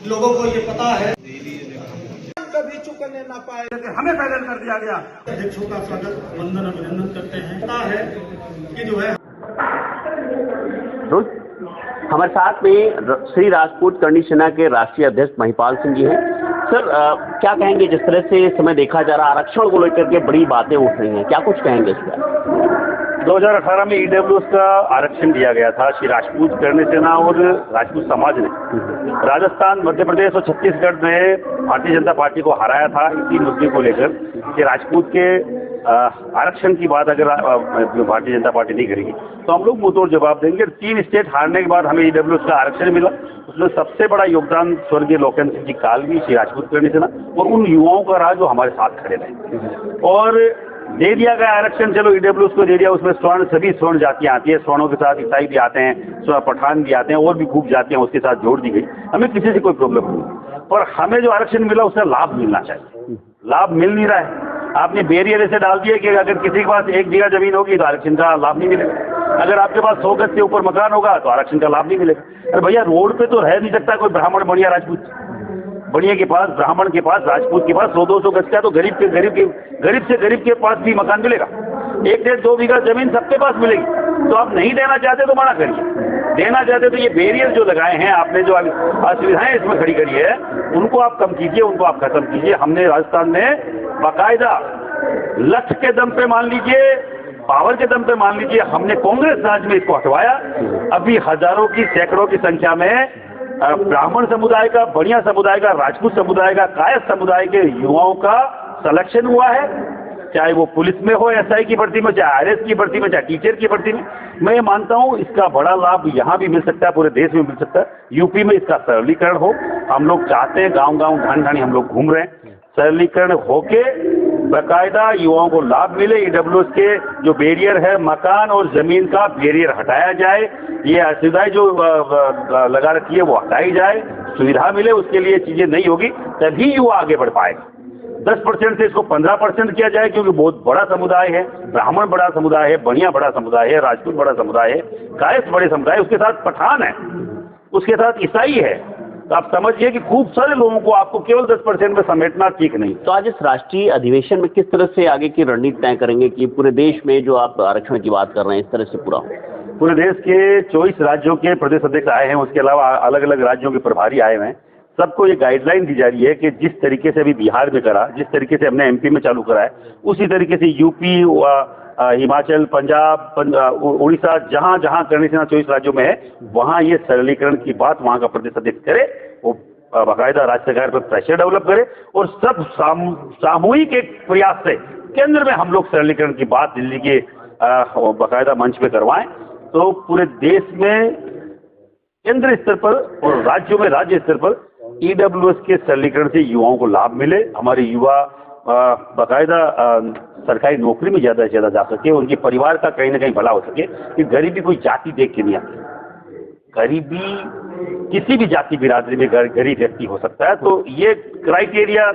लोगों को ये पता है, कभी चुकने ना पाए, हमें पैदल कर दिया गया। अध्यक्षों का स्वागत वंदन अभिनंदन करते हैं। पता है कि जो है हमारे साथ में श्री राजपूत करनी सेना के राष्ट्रीय अध्यक्ष महिपाल सिंह जी हैं। सर, क्या कहेंगे, जिस तरह से इस समय देखा जा रहा आरक्षण को लेकर के बड़ी बातें उठ रही हैं, क्या कुछ कहेंगे इस पर? 2018 में ईडब्ल्यूएस का आरक्षण दिया गया था श्री राजपूत करनी सेना और राजपूत समाज ने। राजस्थान, मध्य प्रदेश और छत्तीसगढ़ में भारतीय जनता पार्टी को हराया था इसी मुद्दे को लेकर कि राजपूत के आरक्षण की बात अगर भारतीय जनता पार्टी नहीं करेगी तो हम लोग मुंहतोड़ जवाब देंगे। 3 स्टेट हारने के बाद हमें ईडब्ल्यूएस का आरक्षण मिला। उसमें सबसे बड़ा योगदान स्वर्गीय लोकेन्द्र सिंह जी कालवी, श्री राजपूत करनी सेना और उन युवाओं का रहा जो हमारे साथ खड़े रहे। और दे दिया गया आरक्षण, चलो ईडब्ल्यूएस को दे दिया, उसमें स्वर्ण, सभी स्वर्ण जातियां आती है, स्वर्णों के साथ ईसाई भी आते हैं, पठान भी आते हैं और भी खूब जातियां उसके साथ जोड़ दी गई। हमें किसी से कोई प्रॉब्लम नहीं, पर हमें जो आरक्षण मिला उसका लाभ मिलना चाहिए। लाभ मिल नहीं रहा है। आपने बैरियर ऐसे डाल दिया कि अगर किसी के पास 1 बीघा जमीन होगी तो आरक्षण का लाभ नहीं मिलेगा, अगर आपके पास 100 गज से ऊपर मकान होगा तो आरक्षण का लाभ नहीं मिलेगा। अरे भैया, रोड पे तो रह नहीं सकता कोई ब्राह्मण बढ़िया राजपूत, बढ़िया के पास, ब्राह्मण के पास, राजपूत के पास 100-200 गज का, तो गरीब से गरीब के पास भी मकान मिलेगा। 1-1.5-2 बीघा जमीन सबके पास मिलेगी। तो आप नहीं देना चाहते तो मना करिए, देना चाहते तो ये बैरियर जो लगाए हैं आपने, जो असुविधाएं इसमें खड़ी करी है, उनको आप कम कीजिए, उनको आप खत्म कीजिए। हमने राजस्थान में बाकायदा लठ के दम पे मान लीजिए, पावर के दम पे मान लीजिए, हमने कांग्रेस राज में इसको हटवाया। अभी हजारों की, सैकड़ों की संख्या में ब्राह्मण समुदाय का, बढ़िया समुदाय का, राजपूत समुदाय का, कायस्थ समुदाय के युवाओं का सिलेक्शन हुआ है, चाहे वो पुलिस में हो, एसआई की भर्ती में, चाहे आरएस की भर्ती में, चाहे टीचर की भर्ती में। मैं ये मानता हूँ इसका बड़ा लाभ यहाँ भी मिल सकता है, पूरे देश में मिल सकता है। यूपी में इसका सरलीकरण हो, हम लोग चाहते हैं, गाँव-गाँव, ढाणी-ढाणी हम लोग घूम रहे हैं, सरलीकरण होके बाकायदा युवाओं को लाभ मिले। ईडब्ल्यूएस के जो बैरियर है, मकान और जमीन का बैरियर हटाया जाए, ये असुविधाएं जो लगा रखी है वो हटाई जाए, सुविधा मिले, उसके लिए चीजें नहीं होगी तभी युवा आगे बढ़ पाएगा। 10% से इसको 15% किया जाए, क्योंकि बहुत बड़ा समुदाय है, ब्राह्मण बड़ा समुदाय है, बढ़िया बड़ा समुदाय है, राजपूत बड़ा समुदाय है, कायस्थ बड़े समुदाय है, उसके साथ पठान है, उसके साथ ईसाई है। तो आप समझिए कि खूब सारे लोगों को आपको केवल 10% में समेटना ठीक नहीं। तो आज इस राष्ट्रीय अधिवेशन में किस तरह से आगे की रणनीति तय करेंगे कि पूरे देश में जो आप आरक्षण की बात कर रहे हैं इस तरह से पूरा हो? पूरे देश के 24 राज्यों के प्रदेश अध्यक्ष आए हैं, उसके अलावा अलग अलग राज्यों के प्रभारी आए हुए हैं। सबको ये गाइडलाइन दी जा रही है कि जिस तरीके से अभी बिहार में करा, जिस तरीके से हमने एमपी में चालू करा है, उसी तरीके से यूपी, हिमाचल, पंजाब, उड़ीसा, जहां जहां करनी सेना 24 राज्यों में है, वहां ये सरलीकरण की बात वहां का प्रदेश अध्यक्ष करे, वो बाकायदा राज्य सरकार पर प्रेशर डेवलप करे और सब सामूहिक एक प्रयास से केंद्र में हम लोग सरलीकरण की बात दिल्ली के बाकायदा मंच पे करवाएं, तो पूरे देश में केंद्र स्तर पर और राज्यों में राज्य स्तर पर ईडब्ल्यूएस के सरलीकरण से युवाओं को लाभ मिले। हमारे युवा बाकायदा सरकारी नौकरी में ज़्यादा से ज़्यादा जा सके, उनके परिवार का कहीं ना कहीं भला हो सके। कि गरीबी कोई जाति देख के नहीं आती, गरीबी किसी भी जाति बिरादरी में गरीब व्यक्ति हो सकता है। तो ये क्राइटेरिया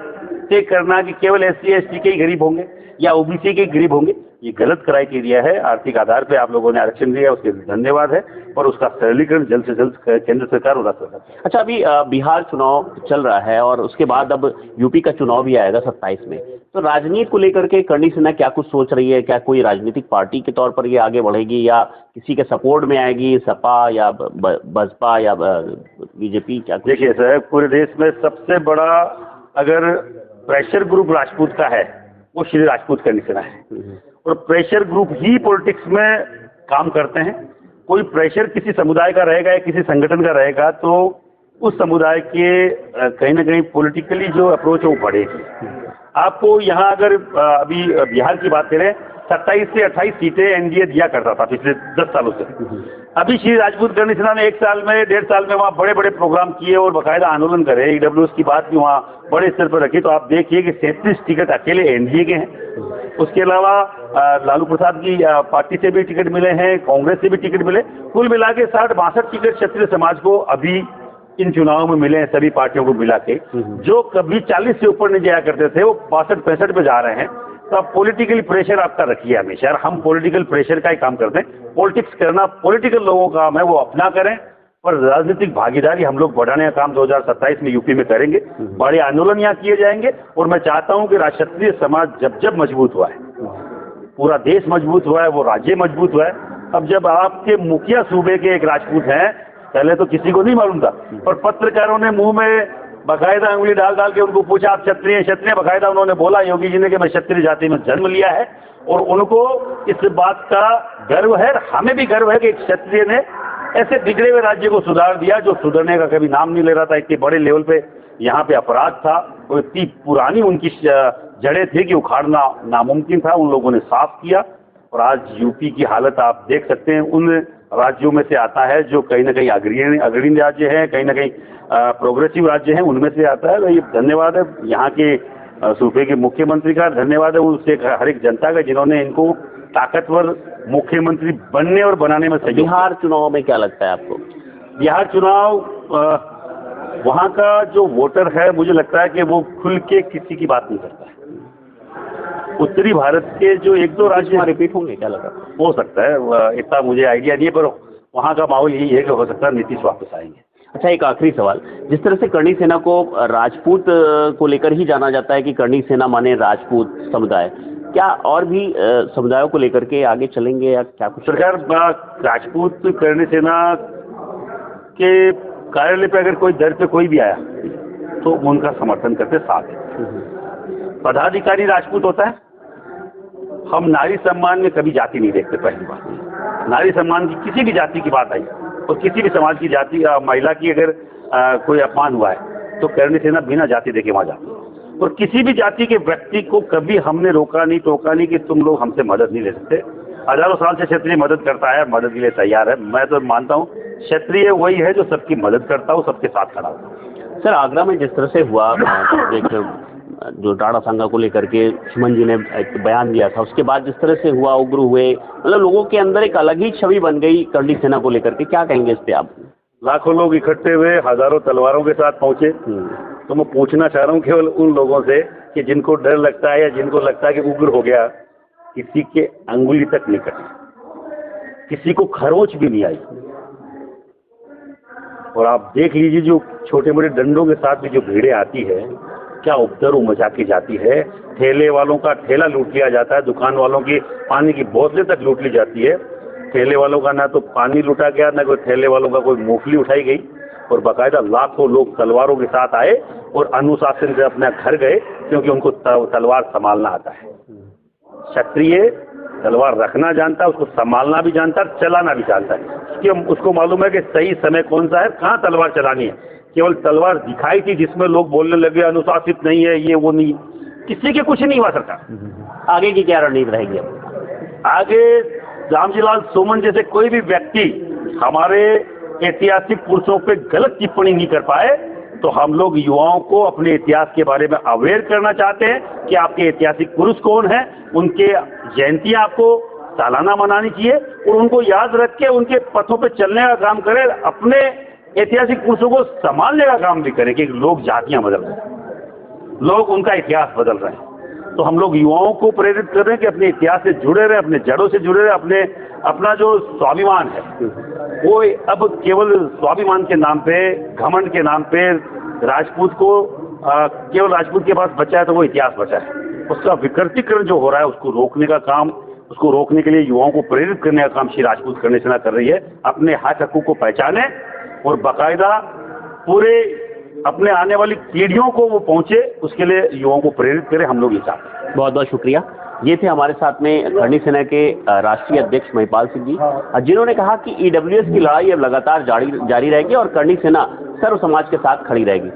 तय करना कि केवल SC ST के ही गरीब होंगे या OBC के ही गरीब होंगे, ये गलत क्राइटेरिया है। आर्थिक आधार पे आप लोगों ने आरक्षण दिया, उसके लिए धन्यवाद है, और उसका सरलीकरण जल्द से जल्द केंद्र सरकार और राज्य सरकार। अच्छा, अभी बिहार चुनाव चल रहा है और उसके बाद अब यूपी का चुनाव भी आएगा 27 में, तो राजनीति को लेकर के करनी सेना क्या कुछ सोच रही है? क्या कोई राजनीतिक पार्टी के तौर पर ये आगे बढ़ेगी या किसी के सपोर्ट में आएगी, सपा या बसपा या बीजेपी? क्या देखिए सर, पूरे देश में सबसे बड़ा अगर प्रेशर ग्रुप राजपूत का है वो श्री राजपूत करनी सेना है, और प्रेशर ग्रुप ही पॉलिटिक्स में काम करते हैं। कोई प्रेशर किसी समुदाय का रहेगा या किसी संगठन का रहेगा तो उस समुदाय के कहीं ना कहीं पॉलिटिकली जो अप्रोच है वो बढ़ेगी। आपको यहाँ अगर अभी बिहार की बात करें, 27 से 28 सीटें एनडीए दिया करता था पिछले 10 सालों से। अभी श्री राजपूत करनी सेना ने 1 साल में, 1.5 साल में वहाँ बड़े बड़े प्रोग्राम किए और बाकायदा आंदोलन करे, ईडब्ल्यूएस की बात भी वहाँ बड़े स्तर पर रखी। तो आप देखिए कि 37 टिकट अकेले एनडीए के हैं। उसके अलावा लालू प्रसाद की पार्टी से भी टिकट मिले हैं, कांग्रेस से भी टिकट मिले। कुल मिला के 60-62 टिकट क्षत्रिय समाज को अभी इन चुनावों में मिले हैं, सभी पार्टियों को मिला के। जो कभी 40 से ऊपर नहीं जाया करते थे वो 62-65 पे जा रहे हैं। तो आप पॉलिटिकल प्रेशर आपका रखिए हमेशा। हम पॉलिटिकल प्रेशर का ही काम करते हैं। पॉलिटिक्स करना पॉलिटिकल लोगों का काम है, वो अपना करें, पर राजनीतिक भागीदारी हम लोग बढ़ाने का काम 2027 में यूपी में करेंगे। बड़े आंदोलन यहाँ किए जाएंगे और मैं चाहता हूँ कि क्षत्रिय समाज जब मजबूत हुआ है, पूरा देश मजबूत हुआ है, वो राज्य मजबूत हुआ है। अब जब आपके मुखिया सूबे के एक राजपूत हैं, पहले तो किसी को नहीं मालूम था, पर पत्रकारों ने मुंह में बाकायदा अंगुली डाल के उनको पूछा आप क्षत्रिय क्षत्रिय, बाकायदा उन्होंने बोला योगी जी ने कि मैं क्षत्रिय जाति में जन्म लिया है और उनको इस बात का गर्व है, हमें भी गर्व है कि एक क्षत्रिय ने ऐसे बिगड़े हुए राज्य को सुधार दिया जो सुधरने का कभी नाम नहीं ले रहा था। इतने बड़े लेवल पे यहाँ पे अपराध था और इतनी पुरानी उनकी जड़ें थी कि उखाड़ना नामुमकिन था, उन लोगों ने साफ किया। और आज यूपी की हालत आप देख सकते हैं, उन राज्यों में से आता है जो कहीं ना कहीं अग्रणी राज्य है, कहीं ना कहीं प्रोग्रेसिव राज्य है, उनमें से आता है। तो ये धन्यवाद है यहाँ के सूबे के मुख्यमंत्री का, धन्यवाद है उससे हर एक जनता का जिन्होंने इनको ताकतवर मुख्यमंत्री बनने और बनाने में सहयोग। बिहार चुनाव में क्या लगता है आपको? बिहार चुनाव वहाँ का जो वोटर है मुझे लगता है कि वो खुल के किसी की बात नहीं करता है। उत्तरी भारत के जो एक दो राज्य रिपीट होंगे क्या लगा? हो सकता है, इतना मुझे आइडिया नहीं है, पर वहाँ का माहौल यही है कि हो सकता है नीतीश वापस आएंगे। अच्छा, एक आखिरी सवाल, जिस तरह से करणी सेना को राजपूत को लेकर ही जाना जाता है कि करणी सेना माने राजपूत समुदाय, क्या और भी समुदायों को लेकर के आगे चलेंगे या क्या कुछ? सरकार राजपूत करणी सेना के कार्यालय पे अगर कोई दर पे कोई भी आया तो उनका समर्थन करते साथ है। पदाधिकारी राजपूत होता है। हम नारी सम्मान में कभी जाति नहीं देखते। पहली बात, नारी सम्मान की किसी भी जाति की बात आई और किसी भी समाज की जाति महिला की अगर कोई अपमान हुआ है तो करणी सेना बिना जाति देखे वहां जाती है। और किसी भी जाति के व्यक्ति को कभी हमने रोका नहीं टोका नहीं कि तुम लोग हमसे मदद नहीं ले सकते। हजारों साल से क्षत्रिय मदद करता है, मदद के लिए तैयार है। मैं तो मानता हूँ क्षत्रिय वही है जो सबकी मदद करता हो, सबके साथ खड़ा हो। सर, आगरा में जिस तरह से हुआ, एक जो टाड़ा सांगा को लेकर के सुमन जी ने एक बयान दिया था, उसके बाद जिस तरह से हुआ, उग्र हुए, मतलब लोगों के अंदर एक अलग ही छवि बन गई करणी सेना को लेकर के, क्या कहेंगे इस पे आप? लाखों लोग इकट्ठे हुए, हजारों तलवारों के साथ पहुंचे। तो मैं पूछना चाह रहा हूँ केवल उन लोगों से कि जिनको डर लगता है या जिनको लगता है कि उग्र हो गया, किसी के अंगुली तक नहीं कटी, किसी को खरोच भी नहीं आई। और आप देख लीजिए जो छोटे मोटे डंडों के साथ भी जो भीड़ें आती है, क्या उपद्रव मचा के जाती है। ठेले वालों का ठेला लूट लिया जाता है, दुकान वालों की पानी की बोतलें तक लूट ली जाती है। ठेले वालों का ना तो पानी लूटा गया, ना कोई ठेले वालों का कोई मूंगफली उठाई गई। और बाकायदा लाखों लोग तलवारों के साथ आए और अनुशासन से अपने घर गए, क्योंकि उनको तलवार संभालना आता है। क्षत्रिय तलवार रखना जानता है, उसको संभालना भी जानता है, चलाना भी जानता है। उसको मालूम है कि सही समय कौन सा है, कहाँ तलवार चलानी है। केवल तलवार दिखाई थी जिसमें लोग बोलने लगे अनुशासित नहीं है, ये वो नहीं, किसी के कुछ नहीं हुआ। सरकार आगे की क्या रणनीति रहेगी? आगे रामजीलाल सोमन जैसे कोई भी व्यक्ति हमारे ऐतिहासिक पुरुषों पे गलत टिप्पणी नहीं कर पाए, तो हम लोग युवाओं को अपने इतिहास के बारे में अवेयर करना चाहते हैं कि आपके ऐतिहासिक पुरुष कौन हैं, उनके जयंतियां आपको सालाना मनानी चाहिए और उनको याद रख के उनके पथों पे चलने का काम करें। अपने ऐतिहासिक पुरुषों को संभालने का काम भी करें कि लोग जातियां बदल रहे हैं, लोग उनका इतिहास बदल रहे हैं। तो हम लोग युवाओं को प्रेरित कर रहे हैं कि अपने इतिहास से जुड़े रहे, अपने जड़ों से जुड़े रहे, अपना जो स्वाभिमान है वो अब केवल स्वाभिमान के नाम पे, घमंड के नाम पे राजपूत को केवल राजपूत के पास बचा है तो वो इतिहास बचा है। उसका विकृतीकरण जो हो रहा है उसको रोकने का काम, उसको रोकने के लिए युवाओं को प्रेरित करने का काम श्री राजपूत करणी सेना कर रही है। अपने हक हकूक को पहचाने और बाकायदा पूरे अपने आने वाली पीढ़ियों को वो पहुंचे, उसके लिए युवाओं को प्रेरित करें। हम लोग ये चाहते हैं। बहुत बहुत शुक्रिया। ये थे हमारे साथ में करणी सेना के राष्ट्रीय अध्यक्ष महिपाल सिंह जी, जिन्होंने कहा कि ईडब्ल्यूएस की लड़ाई अब लगातार जारी रहेगी और करणी सेना सर्व समाज के साथ खड़ी रहेगी।